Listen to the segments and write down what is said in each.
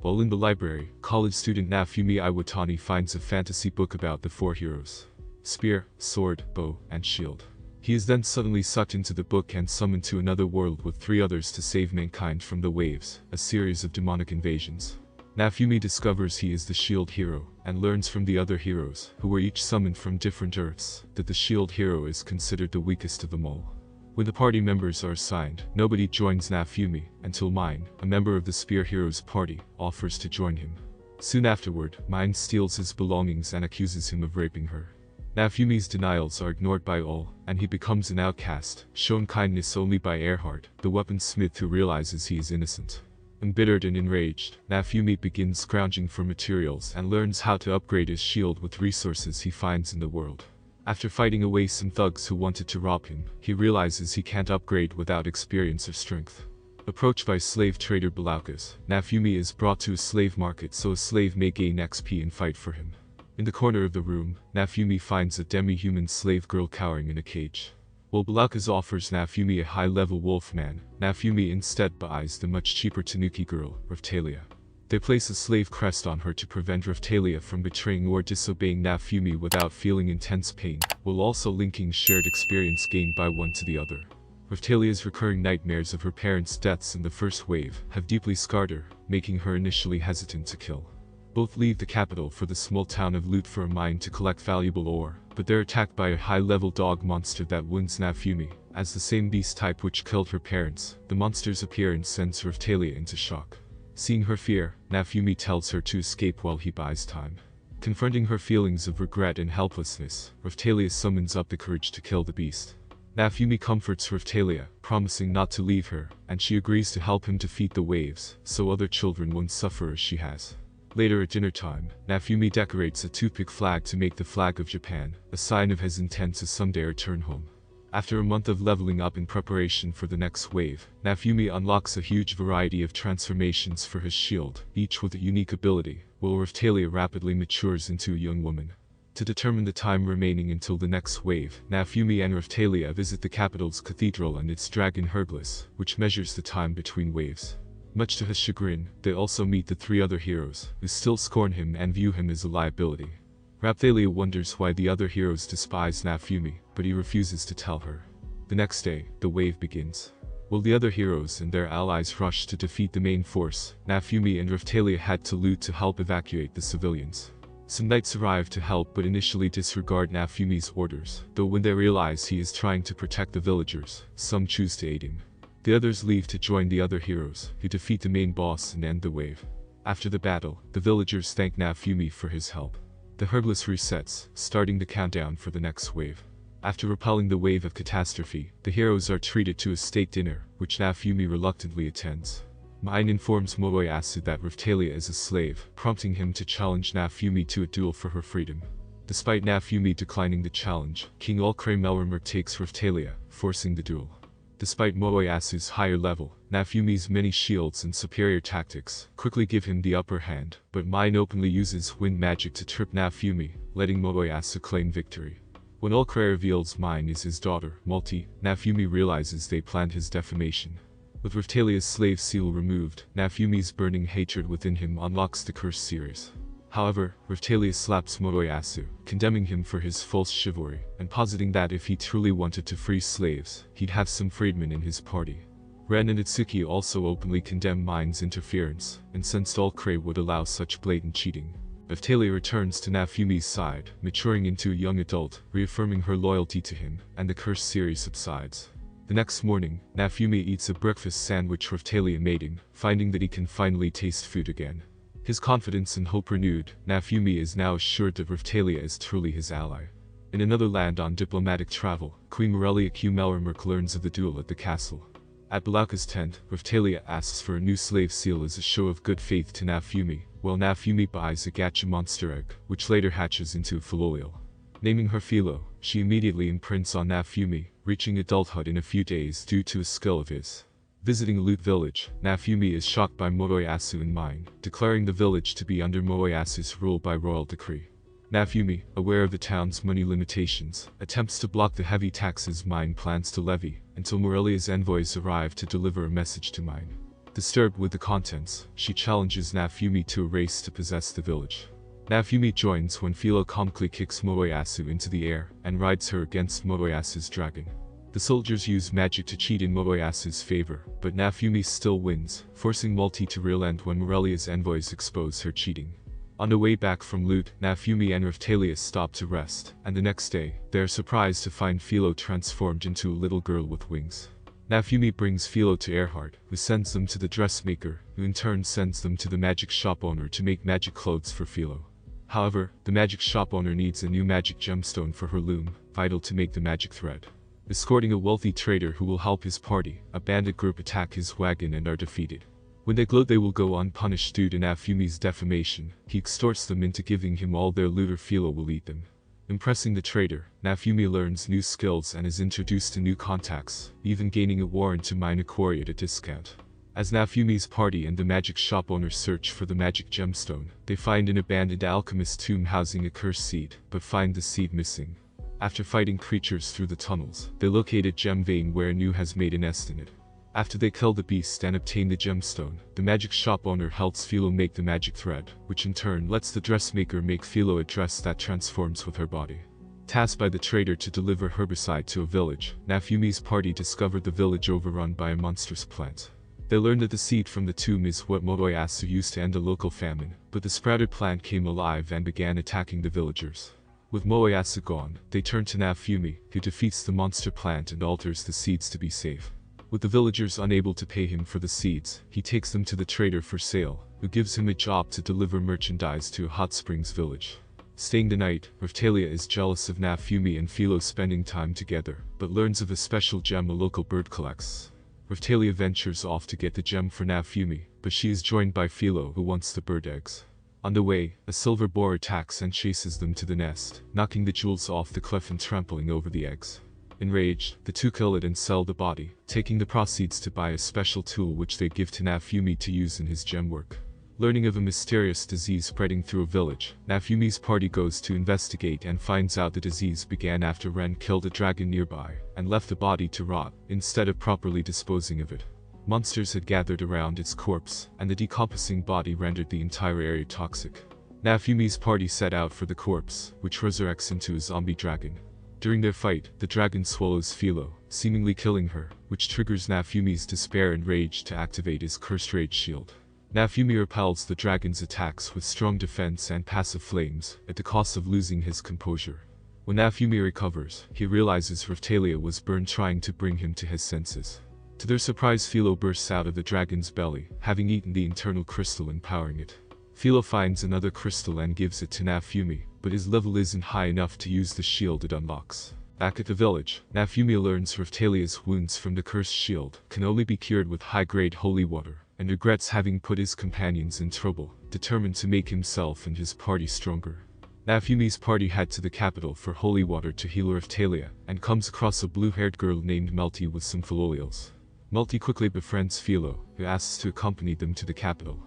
While in the library, college student Naofumi Iwatani finds a fantasy book about the four heroes: spear, sword, bow, and shield. He is then suddenly sucked into the book and summoned to another world with three others to save mankind from the Waves, a series of demonic invasions. Naofumi discovers he is the shield hero, and learns from the other heroes, who were each summoned from different Earths, that the shield hero is considered the weakest of them all. When the party members are assigned, nobody joins Naofumi, until Mine, a member of the Spear Heroes party, offers to join him. Soon afterward, Mine steals his belongings and accuses him of raping her. Naofumi's denials are ignored by all, and he becomes an outcast, shown kindness only by Earhart, the weaponsmith who realizes he is innocent. Embittered and enraged, Naofumi begins scrounging for materials and learns how to upgrade his shield with resources he finds in the world. After fighting away some thugs who wanted to rob him, he realizes he can't upgrade without experience or strength. Approached by slave trader Belaukas, Naofumi is brought to a slave market so a slave may gain XP and fight for him. In the corner of the room, Naofumi finds a demi-human slave girl cowering in a cage. While Belaukas offers Naofumi a high-level wolfman, Naofumi instead buys the much cheaper Tanuki girl, Raphtalia. They place a slave crest on her to prevent Raphtalia from betraying or disobeying Naofumi without feeling intense pain, while also linking shared experience gained by one to the other. Raphtalia's recurring nightmares of her parents' deaths in the first wave have deeply scarred her, making her initially hesitant to kill. Both leave the capital for the small town of Loot for a mine to collect valuable ore, but they're attacked by a high-level dog monster that wounds Naofumi. As the same beast type which killed her parents, the monster's appearance sends Raphtalia into shock. Seeing her fear, Naofumi tells her to escape while he buys time. Confronting her feelings of regret and helplessness, Raphtalia summons up the courage to kill the beast. Naofumi comforts Raphtalia, promising not to leave her, and she agrees to help him defeat the waves, so other children won't suffer as she has. Later at dinner time, Naofumi decorates a toothpick flag to make the flag of Japan, a sign of his intent to someday return home. After a month of leveling up in preparation for the next wave, Naofumi unlocks a huge variety of transformations for his shield, each with a unique ability, while Raphtalia rapidly matures into a young woman. To determine the time remaining until the next wave, Naofumi and Raphtalia visit the capital's cathedral and its dragon Herbalist, which measures the time between waves. Much to his chagrin, they also meet the three other heroes, who still scorn him and view him as a liability. Raphtalia wonders why the other heroes despise Naofumi, but he refuses to tell her. The next day, the wave begins. While the other heroes and their allies rush to defeat the main force, Naofumi and Raphtalia head to Loot to help evacuate the civilians. Some knights arrive to help but initially disregard Naofumi's orders, though when they realize he is trying to protect the villagers, some choose to aid him. The others leave to join the other heroes, who defeat the main boss and end the wave. After the battle, the villagers thank Naofumi for his help. The herbalist resets, starting the countdown for the next wave. After repelling the wave of catastrophe, the heroes are treated to a state dinner, which Naofumi reluctantly attends. Mine informs Momoyasu that Raphtalia is a slave, prompting him to challenge Naofumi to a duel for her freedom. Despite Naofumi declining the challenge, King Malty Melromarc takes Raphtalia, forcing the duel. Despite Momoyasu's higher level, Naofumi's many shields and superior tactics quickly give him the upper hand, but Mine openly uses wind magic to trip Naofumi, letting Momoyasu claim victory. When Malty reveals Mine is his daughter, Malty, Naofumi realizes they planned his defamation. With Raphtalia's slave seal removed, Naofumi's burning hatred within him unlocks the curse series. However, Raphtalia slaps Momoyasu, condemning him for his false chivalry, and positing that if he truly wanted to free slaves, he'd have some freedmen in his party. Ren and Itsuki also openly condemn Mine's interference, and sensed Malty would allow such blatant cheating. Raphtalia returns to Naofumi's side, maturing into a young adult, reaffirming her loyalty to him, and the curse series subsides. The next morning, Naofumi eats a breakfast sandwich Raphtalia made him, finding that he can finally taste food again. His confidence and hope renewed, Naofumi is now assured that Raphtalia is truly his ally. In another land on diplomatic travel, Queen Morelia Q. Melromarc learns of the duel at the castle. At Belauka's tent, Raphtalia asks for a new slave seal as a show of good faith to Naofumi, while Naofumi buys a gacha monster egg, which later hatches into a Philolial. Naming her Philo, she immediately imprints on Naofumi, reaching adulthood in a few days due to a skill of his. Visiting Loot Village, Naofumi is shocked by Momoyasu and Mine, declaring the village to be under Momoyasu's rule by royal decree. Naofumi, aware of the town's money limitations, attempts to block the heavy taxes Mine plans to levy, until Morelia's envoys arrive to deliver a message to Mine. Disturbed with the contents, she challenges Naofumi to a race to possess the village. Naofumi joins when Philo comically kicks Moroyasu into the air and rides her against Moroyasu's dragon. The soldiers use magic to cheat in Moroyasu's favor, but Naofumi still wins, forcing Malty to relent when Morelia's envoys expose her cheating. On the way back from loot, Naofumi and Raphtalia stop to rest, and the next day, they are surprised to find Philo transformed into a little girl with wings. Naofumi brings Philo to Earhart, who sends them to the dressmaker, who in turn sends them to the magic shop owner to make magic clothes for Philo. However, the magic shop owner needs a new magic gemstone for her loom, vital to make the magic thread. Escorting a wealthy trader who will help his party, a bandit group attack his wagon and are defeated. When they gloat they will go unpunished due to Naofumi's defamation, he extorts them into giving him all their loot or Philo will eat them. Impressing the trader, Naofumi learns new skills and is introduced to new contacts, even gaining a warrant to mine a quarry at a discount. As Naofumi's party and the magic shop owner search for the magic gemstone, they find an abandoned alchemist tomb housing a cursed seed, but find the seed missing. After fighting creatures through the tunnels, they locate a gem vein where Anu has made a nest in it. After they kill the beast and obtain the gemstone, the magic shop owner helps Philo make the magic thread, which in turn lets the dressmaker make Philo a dress that transforms with her body. Tasked by the trader to deliver herbicide to a village, Naofumi's party discover the village overrun by a monstrous plant. They learn that the seed from the tomb is what Moroyasu used to end a local famine, but the sprouted plant came alive and began attacking the villagers. With Moroyasu gone, they turn to Naofumi, who defeats the monster plant and alters the seeds to be safe. With the villagers unable to pay him for the seeds, he takes them to the trader for sale, who gives him a job to deliver merchandise to a hot springs village. Staying the night, Raphtalia is jealous of Naofumi and Philo spending time together, but learns of a special gem a local bird collects. Raphtalia ventures off to get the gem for Naofumi, but she is joined by Philo who wants the bird eggs. On the way, a silver boar attacks and chases them to the nest, knocking the jewels off the cliff and trampling over the eggs. Enraged, the two kill it and sell the body, taking the proceeds to buy a special tool which they give to Naofumi to use in his gem work. Learning of a mysterious disease spreading through a village, Naofumi's party goes to investigate and finds out the disease began after Ren killed a dragon nearby, and left the body to rot, instead of properly disposing of it. Monsters had gathered around its corpse, and the decomposing body rendered the entire area toxic. Naofumi's party set out for the corpse, which resurrects into a zombie dragon. During their fight, the dragon swallows Philo, seemingly killing her, which triggers Naofumi's despair and rage to activate his cursed rage shield. Naofumi repels the dragon's attacks with strong defense and passive flames, at the cost of losing his composure. When Naofumi recovers, he realizes Raphtalia was burned trying to bring him to his senses. To their surprise, Philo bursts out of the dragon's belly, having eaten the internal crystal empowering it. Philo finds another crystal and gives it to Naofumi, but his level isn't high enough to use the shield it unlocks. Back at the village, Naofumi learns Raphtalia's wounds from the cursed shield can only be cured with high-grade holy water, and regrets having put his companions in trouble, determined to make himself and his party stronger. Naofumi's party head to the capital for holy water to heal Raphtalia, and comes across a blue-haired girl named Malty with some fillolials. Malty quickly befriends Philo, who asks to accompany them to the capital.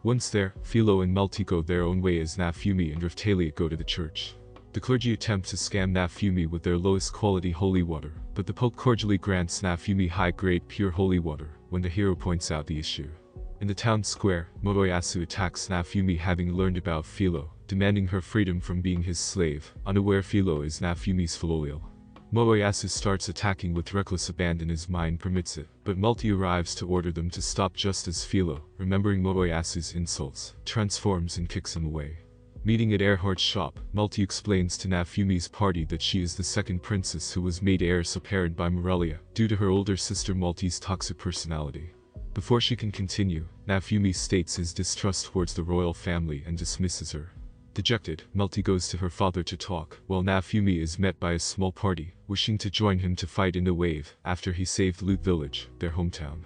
Once there, Philo and Malty go their own way as Naofumi and Raphtalia go to the church. The clergy attempt to scam Naofumi with their lowest quality holy water, but the Pope cordially grants Naofumi high-grade pure holy water, when the hero points out the issue. In the town square, Moroyasu attacks Naofumi having learned about Philo, demanding her freedom from being his slave, unaware Philo is Naofumi's fillolial. Moroyasu starts attacking with reckless abandon as mind permits it, but Malty arrives to order them to stop just as Philo, remembering Moroyasu's insults, transforms and kicks him away. Meeting at Earhart's shop, Malty explains to Naofumi's party that she is the second princess who was made heiress apparent by Morelia, due to her older sister Malty's toxic personality. Before she can continue, Naofumi states his distrust towards the royal family and dismisses her. Dejected, Malty goes to her father to talk, while Naofumi is met by a small party, wishing to join him to fight in the wave, after he saved Loot Village, their hometown.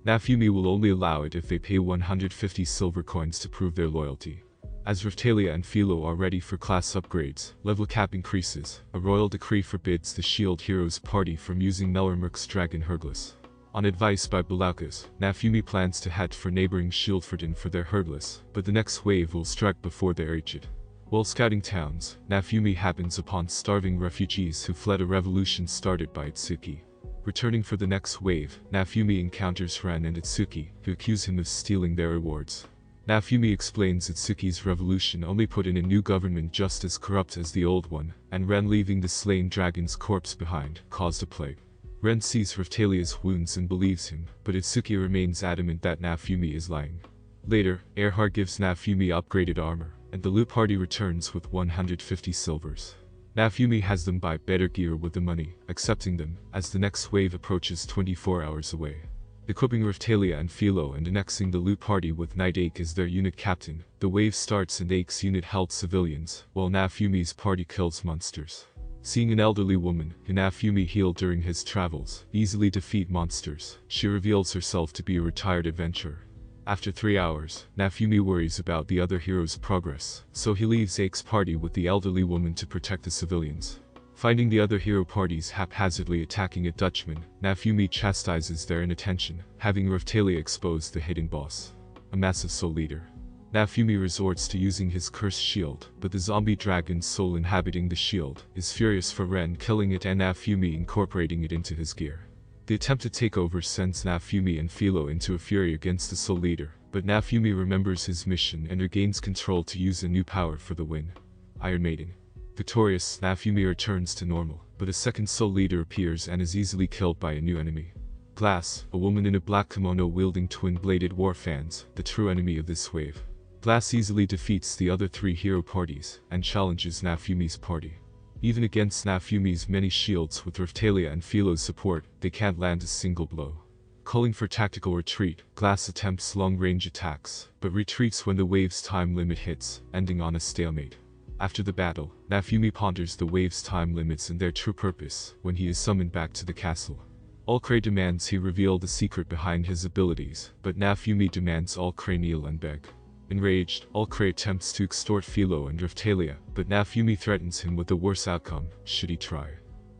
Naofumi will only allow it if they pay 150 silver coins to prove their loyalty. As Raphtalia and Philo are ready for class upgrades, level cap increases, a royal decree forbids the Shield Heroes party from using Melromarc's dragon Herdless. On advice by Belaukas, Naofumi plans to head for neighboring Shieldforden for their Herdless, but the next wave will strike before they reach it. While scouting towns, Naofumi happens upon starving refugees who fled a revolution started by Itsuki. Returning for the next wave, Naofumi encounters Ren and Itsuki, who accuse him of stealing their rewards. Naofumi explains Itsuki's revolution only put in a new government just as corrupt as the old one, and Ren leaving the slain dragon's corpse behind caused a plague. Ren sees Raphtalia's wounds and believes him, but Itsuki remains adamant that Naofumi is lying. Later, Erhard gives Naofumi upgraded armor, and the loot party returns with 150 silvers. Naofumi has them buy better gear with the money, accepting them, as the next wave approaches 24 hours away. Equipping Raphtalia and Philo and annexing the loot party with Knight Ake as their unit captain, the wave starts and Ake's unit held civilians, while Naofumi's party kills monsters. Seeing an elderly woman, who Naofumi healed during his travels, easily defeat monsters, she reveals herself to be a retired adventurer. After 3 hours, Naofumi worries about the other heroes' progress, so he leaves Ake's party with the elderly woman to protect the civilians. Finding the other hero parties haphazardly attacking a Dutchman, Naofumi chastises their inattention, having Raphtalia expose the hidden boss, a massive soul leader. Naofumi resorts to using his cursed shield, but the zombie dragon's soul inhabiting the shield is furious for Ren killing it and Naofumi incorporating it into his gear. The attempted takeover sends Naofumi and Philo into a fury against the soul leader, but Naofumi remembers his mission and regains control to use a new power for the win. Iron Maiden. Victorious, Naofumi returns to normal, but a second soul leader appears and is easily killed by a new enemy. Glass, a woman in a black kimono wielding twin-bladed war fans, the true enemy of this wave. Glass easily defeats the other 3 hero parties, and challenges Naofumi's party. Even against Naofumi's many shields with Raphtalia and Philo's support, they can't land a single blow. Calling for tactical retreat, Glass attempts long-range attacks, but retreats when the wave's time limit hits, ending on a stalemate. After the battle, Naofumi ponders the wave's time limits and their true purpose when he is summoned back to the castle. Alcray demands he reveal the secret behind his abilities, but Naofumi demands Alcray kneel and beg. Enraged, Alcray attempts to extort Philo and Raphtalia, but Naofumi threatens him with a worse outcome, should he try.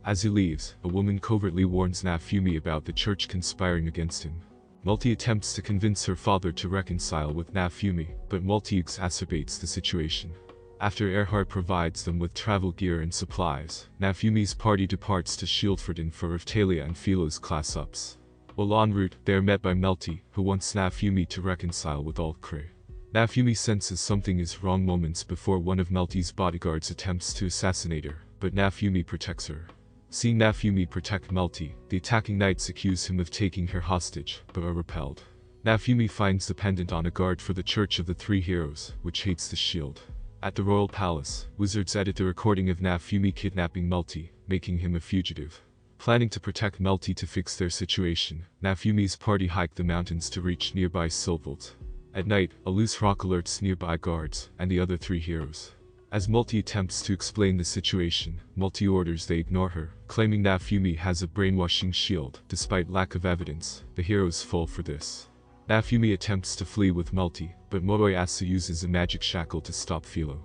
As he leaves, a woman covertly warns Naofumi about the church conspiring against him. Malty attempts to convince her father to reconcile with Naofumi, but Malty exacerbates the situation. After Erhard provides them with travel gear and supplies, Naofumi's party departs to Shieldforden for Raphtalia and Philo's class ups. While en route, they are met by Malty, who wants Naofumi to reconcile with Alcray. Naofumi senses something is wrong moments before one of Malty's bodyguards attempts to assassinate her, but Naofumi protects her. Seeing Naofumi protect Malty, the attacking knights accuse him of taking her hostage, but are repelled. Naofumi finds the pendant on a guard for the Church of the 3 Heroes, which hates the shield. At the royal palace, wizards edit the recording of Naofumi kidnapping Malty, making him a fugitive. Planning to protect Malty to fix their situation, Naofumi's party hike the mountains to reach nearby Silvold. At night, a loose rock alerts nearby guards, and the other 3 heroes. As Malty attempts to explain the situation, Malty orders they ignore her, claiming Naofumi has a brainwashing shield. Despite lack of evidence, the heroes fall for this. Naofumi attempts to flee with Malty, but Moroyasu uses a magic shackle to stop Philo.